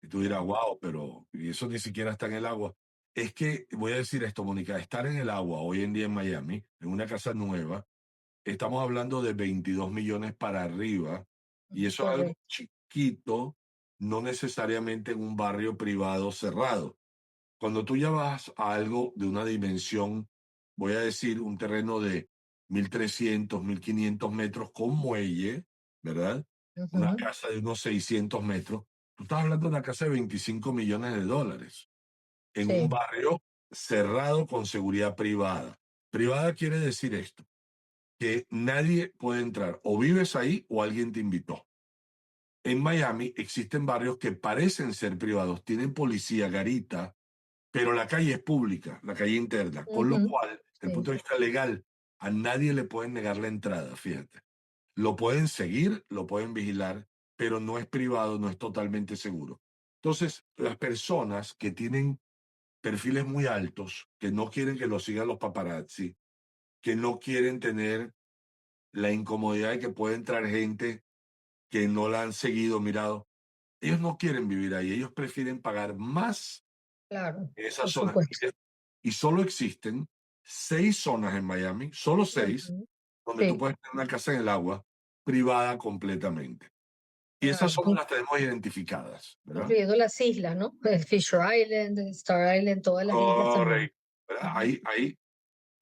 Y tú dirás, Wow. wow, pero y eso ni siquiera está en el agua. Es que, voy a decir esto, Mónica, estar en el agua hoy en día en Miami, en una casa nueva, estamos hablando de 22 millones para arriba, y eso es algo Correcto. chiquito, no necesariamente en un barrio privado cerrado. Cuando tú ya vas a algo de una dimensión, voy a decir, un terreno de 1.300 1.500 metros con muelle, ¿verdad? Una Ujú, casa de unos 600 metros. Tú estás hablando de una casa de 25 millones de dólares en un sí. barrio cerrado con seguridad privada. Privada quiere decir esto, que nadie puede entrar. O vives ahí o alguien te invitó. En Miami existen barrios que parecen ser privados, tienen policía, garita, pero la calle es pública, la calle interna, con lo Ujú, cual, desde el sí. punto de vista legal, a nadie le pueden negar la entrada, fíjate. Lo pueden seguir, lo pueden vigilar, pero no es privado, no es totalmente seguro. Entonces, las personas que tienen perfiles muy altos, que no quieren que los sigan los paparazzi, que no quieren tener la incomodidad de que puede entrar gente que no la han seguido, mirado, ellos no quieren vivir ahí, ellos prefieren pagar más Claro, en esas por zonas. supuesto. Y solo existen 6 zonas en Miami, solo 6, Ujú. donde tú Sí, puedes tener una casa en el agua privada completamente. Y esas claro. zonas las tenemos identificadas, ¿verdad? Incluyendo las islas, ¿no? El Fisher Island, el Star Island, todas las islas también. Correcto, ¿verdad? Ujú.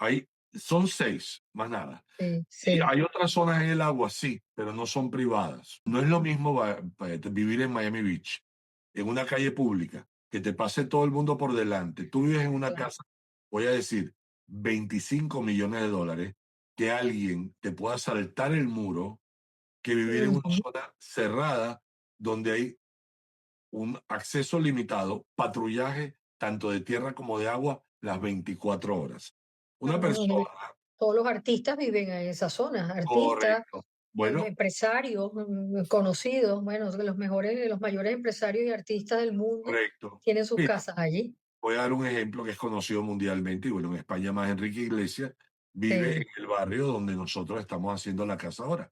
Ahí son 6, más nada. Sí, Y sí, hay otras zonas en el agua, sí, pero no son privadas. No es lo mismo vivir en Miami Beach, en una calle pública, que te pase todo el mundo por delante. Tú vives en una claro. casa, voy a decir, 25 millones de dólares, que alguien te pueda saltar el muro, que vivir en una Ujú. zona cerrada donde hay un acceso limitado, patrullaje tanto de tierra como de agua las 24 horas. Una Claro, persona, todos los artistas viven en esas zonas, artistas, correcto. Bueno, empresarios conocidos, bueno, los mayores empresarios y artistas del mundo correcto. tienen sus Mira, casas allí. voy a dar un ejemplo que es conocido mundialmente y bueno, en España más Enrique Iglesias vive en Sí, el barrio donde nosotros estamos haciendo la casa ahora.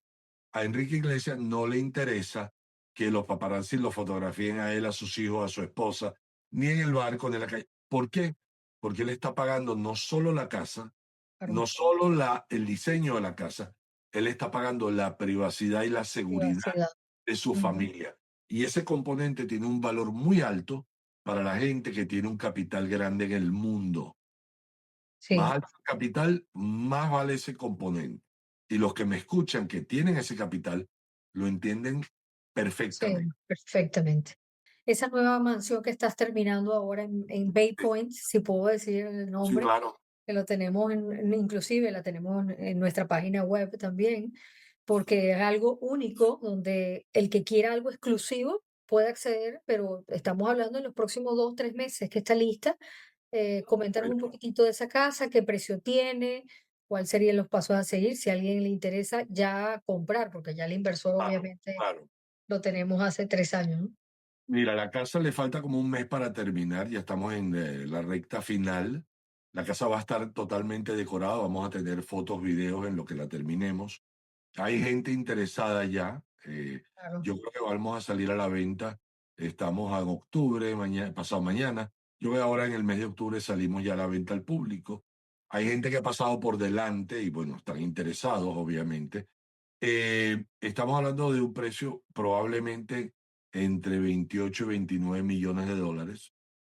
A Enrique Iglesias no le interesa que los paparazzi lo fotografíen a él, a sus hijos, a su esposa, ni en el barco, ni en la calle. ¿Por qué? Porque él está pagando no solo la casa, claro, no solo el diseño de la casa, él está pagando la privacidad y la seguridad privacidad. de su Ujú. familia. Y ese componente tiene un valor muy alto para la gente que tiene un capital grande en el mundo. Más Sí, alto el capital, más vale ese componente. Y los que me escuchan que tienen ese capital, lo entienden sí, perfectamente. perfectamente. Esa nueva mansión que estás terminando ahora en Bay Sí, Point, si puedo decir el sí, nombre, claro. que lo tenemos inclusive la tenemos en nuestra página web también, porque es algo único donde el que quiera algo exclusivo puede acceder, pero estamos hablando en los próximos 2, 3 meses que está lista. Coméntanos un Bueno, poquitito de esa casa, qué precio tiene, cuáles serían los pasos a seguir, si a alguien le interesa ya comprar, porque ya el inversor claro, obviamente claro. lo tenemos hace 3 años, ¿no? Mira, la casa le falta como un mes para terminar, ya estamos en la recta final. La casa va a estar totalmente decorada, vamos a tener fotos, videos en lo que la terminemos. Hay gente interesada ya. Claro, Yo creo que vamos a salir a la venta. Estamos en octubre, mañana, pasado mañana. Yo creo que ahora en el mes de octubre salimos ya a la venta al público. Hay gente que ha pasado por delante y bueno, están interesados, obviamente. Estamos hablando de un precio probablemente entre 28 y 29 millones de dólares.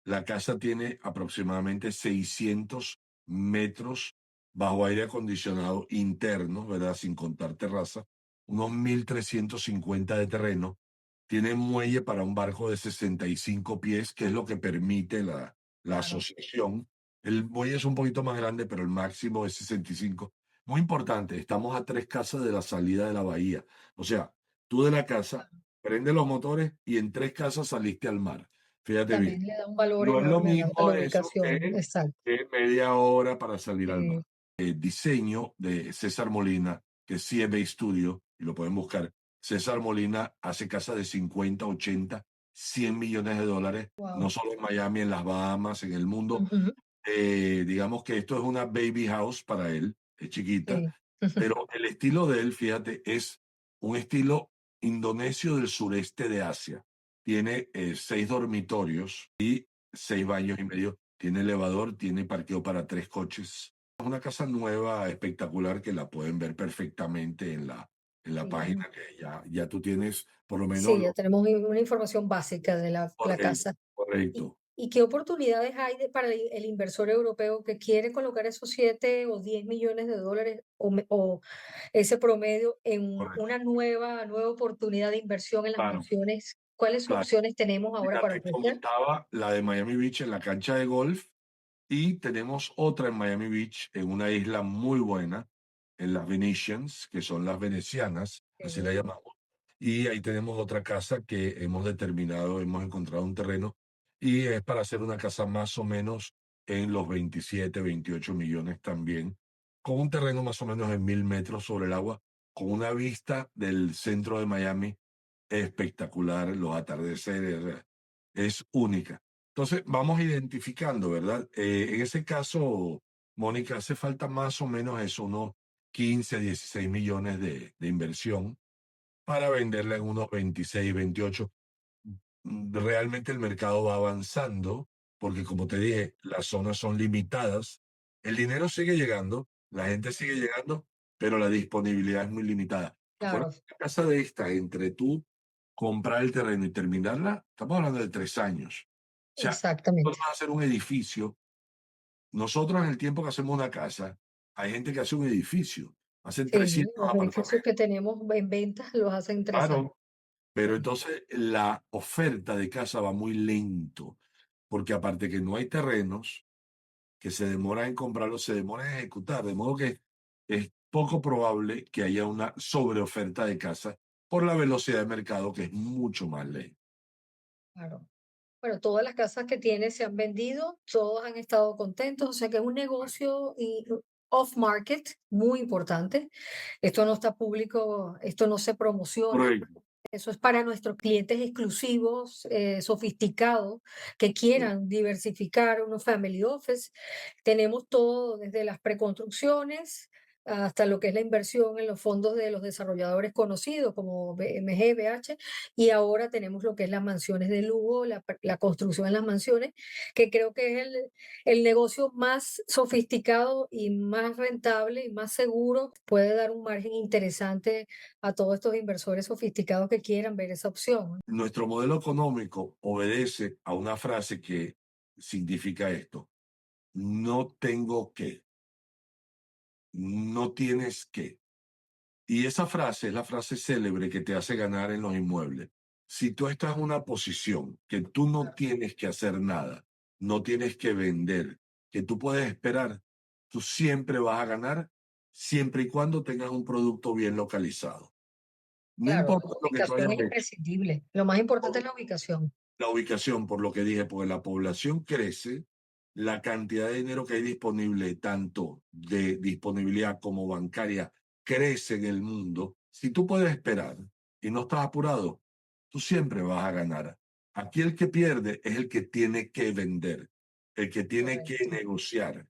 La casa tiene aproximadamente 600 metros bajo aire acondicionado interno, ¿verdad? Sin contar terraza, unos 1.350 de terreno. Tiene muelle para un barco de 65 pies, que es lo que permite la claro, asociación. El muelle es un poquito más grande, pero el máximo es 65. Muy importante, estamos a 3 casas de la salida de la bahía. O sea, tú de la casa claro. prendes los motores y en 3 casas saliste al mar. Fíjate bien. También le da un valor No es lo enorme a mismo la eso ubicación, exacto. que media hora para salir al mar. Sí, El diseño de César Molina, que es CMA Studio, y lo pueden buscar. César Molina hace casas de 50, 80, 100 millones de dólares, no wow. solo en Miami, en las Bahamas, en el mundo. Digamos que esto es una baby house para él, es chiquita, Sí. pero el estilo de él, fíjate, es un estilo indonesio del sureste de Asia. Tiene 6 dormitorios y 6 baños y medio. Tiene elevador, tiene parqueo para 3 coches. Es una casa nueva, espectacular, que la pueden ver perfectamente en la Bien. página, que ya tú tienes por lo menos Sí, lo ya tenemos una información básica de la correcto, casa. ¿Y, correcto, y qué oportunidades hay para el inversor europeo que quiere colocar esos 7 o 10 millones de dólares o ese promedio en correcto. una nueva oportunidad de inversión en las Claro, mansiones? ¿Cuáles claro. opciones tenemos ahora Mira, para te ofrecer? comentaba la de Miami Beach en la cancha de golf y tenemos otra en Miami Beach en una isla muy buena, en las Venetians, que son las venecianas, así la Eh, llamamos. Y ahí tenemos otra casa que hemos determinado, hemos encontrado un terreno y es para hacer una casa más o menos en los 27, 28 millones también, con un terreno más o menos en 1.000 metros sobre el agua, con una vista del centro de Miami espectacular, los atardeceres, o sea, es única. Entonces, vamos identificando, ¿verdad? En ese caso, Mónica, hace falta más o menos eso, unos 15, 16 millones de inversión para venderla en unos 26, 28. Realmente el mercado va avanzando, porque como te dije, las zonas son limitadas, el dinero sigue llegando, la gente sigue llegando, pero la disponibilidad es muy limitada. Acuérdate, Claro, una casa de esta, entre tú comprar el terreno y terminarla, estamos hablando de 3 años. O sea, nosotros exactamente. vamos a hacer un edificio. Nosotros en el tiempo que hacemos una casa, hay gente que hace un edificio, hacen Sí, 300 los edificios apartamentos. que tenemos en venta los hacen en 3 años. Claro, pero Sí, entonces la oferta de casa va muy lento, porque aparte que no hay terrenos, que se demora en comprarlos, se demora en ejecutar, de modo que es poco probable que haya una sobreoferta de casa por la velocidad de mercado que es mucho más lenta. claro. Bueno, todas las casas que tiene se han vendido, todos han estado contentos, o sea que es un negocio y off-market muy importante. Esto no está público, esto no se promociona. Correcto. Eso es para nuestros clientes exclusivos, sofisticados, que quieran diversificar unos family office. Tenemos todo desde las preconstrucciones hasta lo que es la inversión en los fondos de los desarrolladores conocidos como BMG, BH, y ahora tenemos lo que es las mansiones de lujo, la construcción en las mansiones, que creo que es el negocio más sofisticado y más rentable y más seguro. Puede dar un margen interesante a todos estos inversores sofisticados que quieran ver esa opción. Nuestro modelo económico obedece a una frase que significa esto: no tengo que, no tienes que. Y esa frase es la frase célebre que te hace ganar en los inmuebles. Si tú estás en una posición que tú no tienes que hacer nada, no tienes que vender, que tú puedes esperar, tú siempre vas a ganar siempre y cuando tengas un producto bien localizado. No Claro, importa la lo que tú ubicación hayas es hecho, imprescindible. Lo más importante es la ubicación. la ubicación, por lo que dije, porque la población crece, la cantidad de dinero que hay disponible, tanto de disponibilidad como bancaria, crece en el mundo. Si tú puedes esperar y no estás apurado, tú siempre vas a ganar. Aquí el que pierde es el que tiene que vender, el que tiene que Correcto. negociar.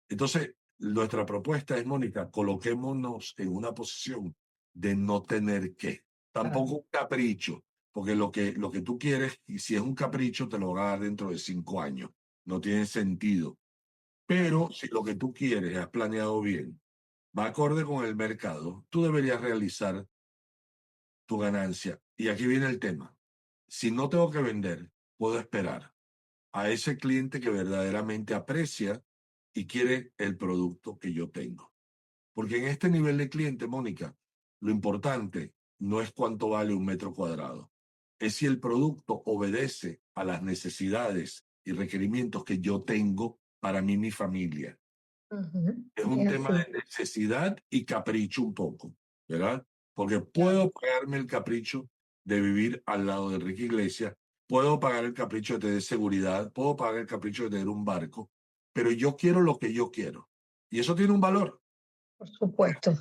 Entonces, nuestra propuesta es, Mónica, coloquémonos en una posición de no tener que. Claro, Tampoco un capricho, porque lo que tú quieres, y si es un capricho, te lo van a dar dentro de 5 años. No tiene sentido. Pero si lo que tú quieres has planeado bien, va acorde con el mercado, tú deberías realizar tu ganancia. Y aquí viene el tema. Si no tengo que vender, puedo esperar a ese cliente que verdaderamente aprecia y quiere el producto que yo tengo. Porque en este nivel de cliente, Mónica, lo importante no es cuánto vale un metro cuadrado, es si el producto obedece a las necesidades y requerimientos que yo tengo para mí y mi familia. ujú, Es un es tema así, de necesidad y capricho un poco, ¿verdad? Porque claro, puedo pagarme el capricho de vivir al lado de Enrique Iglesias, puedo pagar el capricho de tener seguridad, puedo pagar el capricho de tener un barco, pero yo quiero lo que yo quiero. Y eso tiene un valor. por supuesto,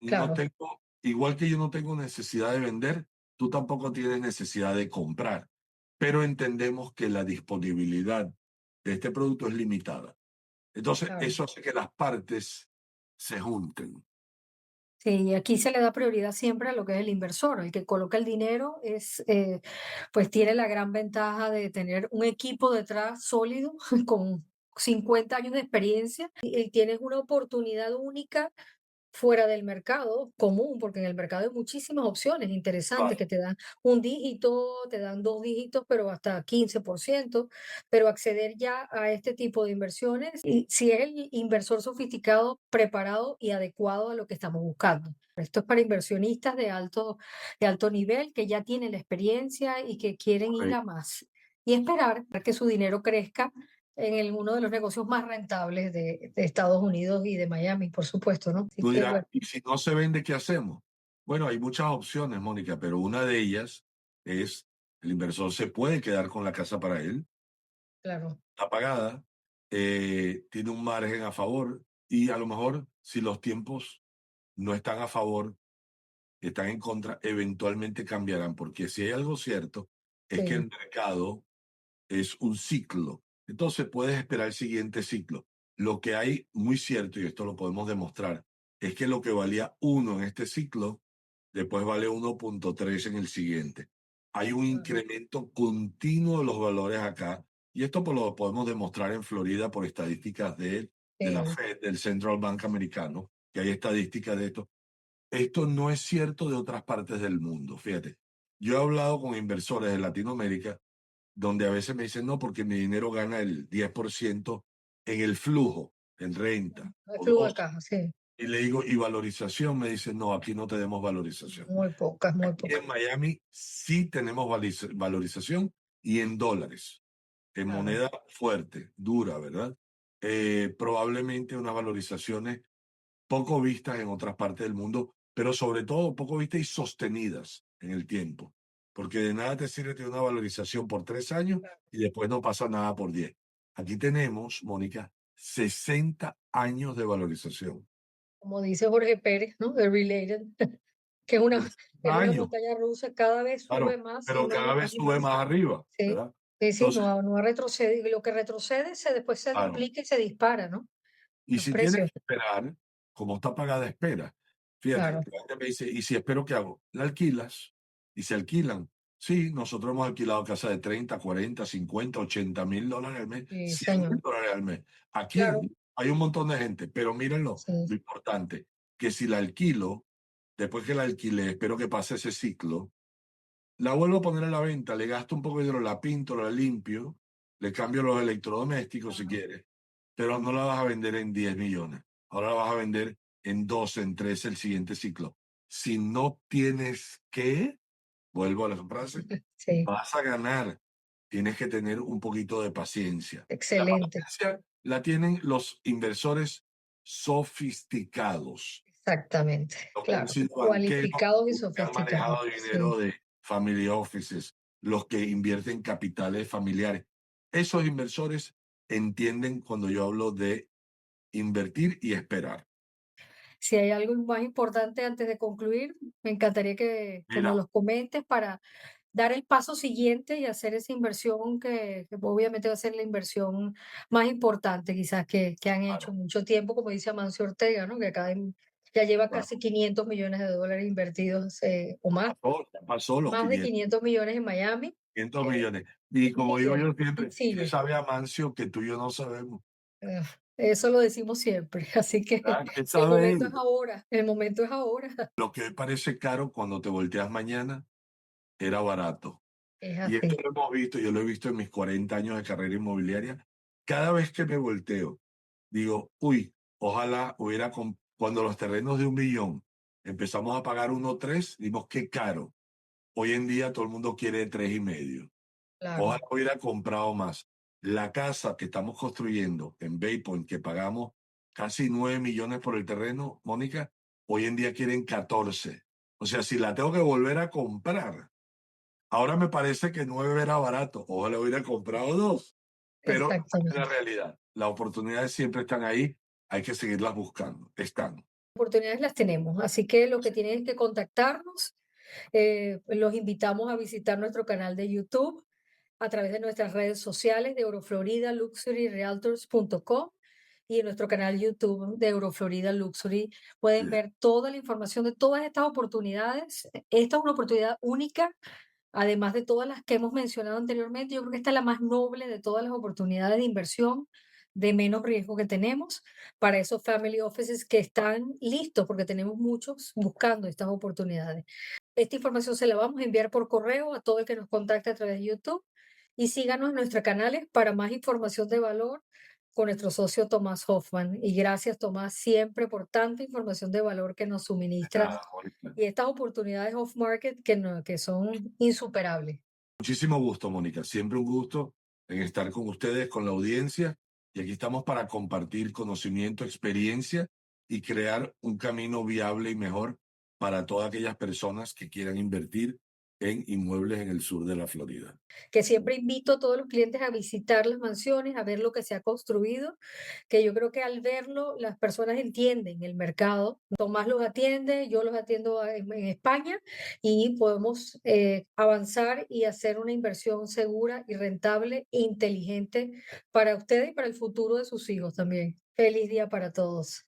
No claro, tengo, igual que yo no tengo necesidad de vender, tú tampoco tienes necesidad de comprar. Pero entendemos que la disponibilidad de este producto es limitada. Entonces, claro. eso hace que las partes se junten. Sí, y aquí se le da prioridad siempre a lo que es el inversor, el que coloca el dinero es, pues tiene la gran ventaja de tener un equipo detrás sólido con 50 años de experiencia y tienes una oportunidad única fuera del mercado común, porque en el mercado hay muchísimas opciones interesantes Claro, que te dan un dígito, te dan dos dígitos, pero hasta 15%, pero acceder ya a este tipo de inversiones, y si es el inversor sofisticado, preparado y adecuado a lo que estamos buscando. Esto es para inversionistas de alto nivel que ya tienen la experiencia y que quieren ir a correcto. más y esperar a que su dinero crezca en uno de los negocios más rentables de Estados Unidos y de Miami, por supuesto, ¿no? Así Tú que dirás, bueno, ¿y si no se vende, qué hacemos? Bueno, hay muchas opciones, Mónica, pero una de ellas es el inversor se puede quedar con la casa para él, claro, está pagada, tiene un margen a favor y a lo mejor si los tiempos no están a favor, están en contra, eventualmente cambiarán, porque si hay algo cierto, es que Sí, el mercado es un ciclo. Entonces puedes esperar el siguiente ciclo. Lo que hay muy cierto, y esto lo podemos demostrar, es que lo que valía 1 en este ciclo, después vale 1.3 en el siguiente. Hay un claro. incremento continuo de los valores acá, y esto pues lo podemos demostrar en Florida por estadísticas de la Sí, Fed, del Central Bank americano, que hay estadísticas de esto. Esto no es cierto de otras partes del mundo, fíjate. Yo he hablado con inversores de Latinoamérica donde a veces me dicen, no, porque mi dinero gana el 10% en el flujo, en renta, el o flujo de 12. caja, sí. Y le digo, ¿y valorización? Me dicen, no, aquí no tenemos valorización. Muy pocas, muy Aquí pocas. en Miami sí tenemos valorización y en dólares, en Claro. moneda fuerte, dura, ¿verdad? Probablemente unas valorizaciones poco vistas en otras partes del mundo, pero sobre todo poco vistas y sostenidas en el tiempo. Porque de nada te sirve tener una valorización por 3 años y después no pasa nada por 10. Aquí tenemos, Mónica, 60 años de valorización. Como dice Jorge Pérez, ¿no? The Related, que es 60 una años, montaña rusa, cada vez sube claro, más y pero más cada y vez más y sube más. más arriba, Sí, ¿verdad? sí, sí, Entonces, no, no retrocede. Y lo que retrocede después se claro, duplica y se dispara, ¿no? y Los si tienes precios, que esperar, como está pagada espera, fíjate, claro. la gente me dice, ¿y si espero qué hago? ¿La alquilas? Y se alquilan. Sí, nosotros hemos alquilado casas de 30, 40, 50, $80,000 al mes, Sí, cien señor. mil dólares al mes. Claro, Aquí hay un montón de gente, pero mírenlo, sí. lo importante, que si la alquilo, después que la alquilé, espero que pase ese ciclo, la vuelvo a poner a la venta, le gasto un poco de dinero, la pinto, la limpio, le cambio los electrodomésticos si Ajá. quiere, pero no la vas a vender en 10 millones. Ahora la vas a vender en 12, en 13 el siguiente ciclo. Si no tienes que, vuelvo a la frase, Sí, vas a ganar. Tienes que tener un poquito de paciencia. La excelente. paciencia la tienen los inversores sofisticados, Exactamente. los que han Claro. sido banqueros, Cualificados y los que han sofisticados. manejado Sí. dinero de family offices, los que invierten capitales familiares. Esos inversores entienden cuando yo hablo de invertir y esperar. Si hay algo más importante antes de concluir, me encantaría que nos Mira, los comentes para dar el paso siguiente y hacer esa inversión que obviamente va a ser la inversión más importante quizás que han hecho claro, en mucho tiempo, como dice Amancio Ortega, ¿no? Que ya lleva claro, casi 500 millones de dólares invertidos o más, ya pasó los más de 500, 500 millones en Miami. 500 Eh, millones. Y como digo sigue yo y siempre, ¿qué sigue. sabe Amancio que tú y yo no sabemos? Eh, Eso lo decimos siempre, así que ¿Verdad? ¿Qué el sabe momento es él? ahora, el momento es ahora. Lo que hoy parece caro cuando te volteas mañana era barato. Es Y esto así, lo hemos visto, yo lo he visto en mis 40 años de carrera inmobiliaria. Cada vez que me volteo, digo, uy, ojalá hubiera, cuando los terrenos de 1 millón empezamos a pagar 1.3, dimos qué caro. Hoy en día todo el mundo quiere 3.5. claro, Ojalá hubiera comprado más. La casa que estamos construyendo en Bay Point, que pagamos casi 9 millones por el terreno, Mónica, hoy en día quieren 14. O sea, si la tengo que volver a comprar, ahora me parece que 9 era barato. Ojalá hubiera comprado 2. Pero esa es la exactamente. realidad. Las oportunidades siempre están ahí. Hay que seguirlas buscando. Están. Oportunidades las tenemos, así que lo que tienen es que contactarnos. Los invitamos a visitar nuestro canal de YouTube a través de nuestras redes sociales de Euroflorida Luxury Realtors.com y en nuestro canal YouTube de Euroflorida Luxury pueden ver toda la información de todas estas oportunidades. Esta es una oportunidad única, además de todas las que hemos mencionado anteriormente. Yo creo que esta es la más noble de todas las oportunidades de inversión de menos riesgo que tenemos para esos family offices que están listos, porque tenemos muchos buscando estas oportunidades. Esta información se la vamos a enviar por correo a todo el que nos contacte a través de YouTube y síganos en nuestros canales para más información de valor con nuestro socio Tomás Hoffman. Y gracias, Tomás, siempre por tanta información de valor que nos suministras Nada, Mónica. y estas oportunidades off market que son insuperables. Muchísimo gusto, Mónica. Siempre un gusto en estar con ustedes, con la audiencia. Y aquí estamos para compartir conocimiento, experiencia y crear un camino viable y mejor para todas aquellas personas que quieran invertir en inmuebles en el sur de la Florida. Que siempre invito a todos los clientes a visitar las mansiones, a ver lo que se ha construido, que yo creo que al verlo las personas entienden el mercado. Tomás los atiende, yo los atiendo en España y podemos avanzar y hacer una inversión segura y rentable e inteligente para ustedes y para el futuro de sus hijos también. Feliz día para todos.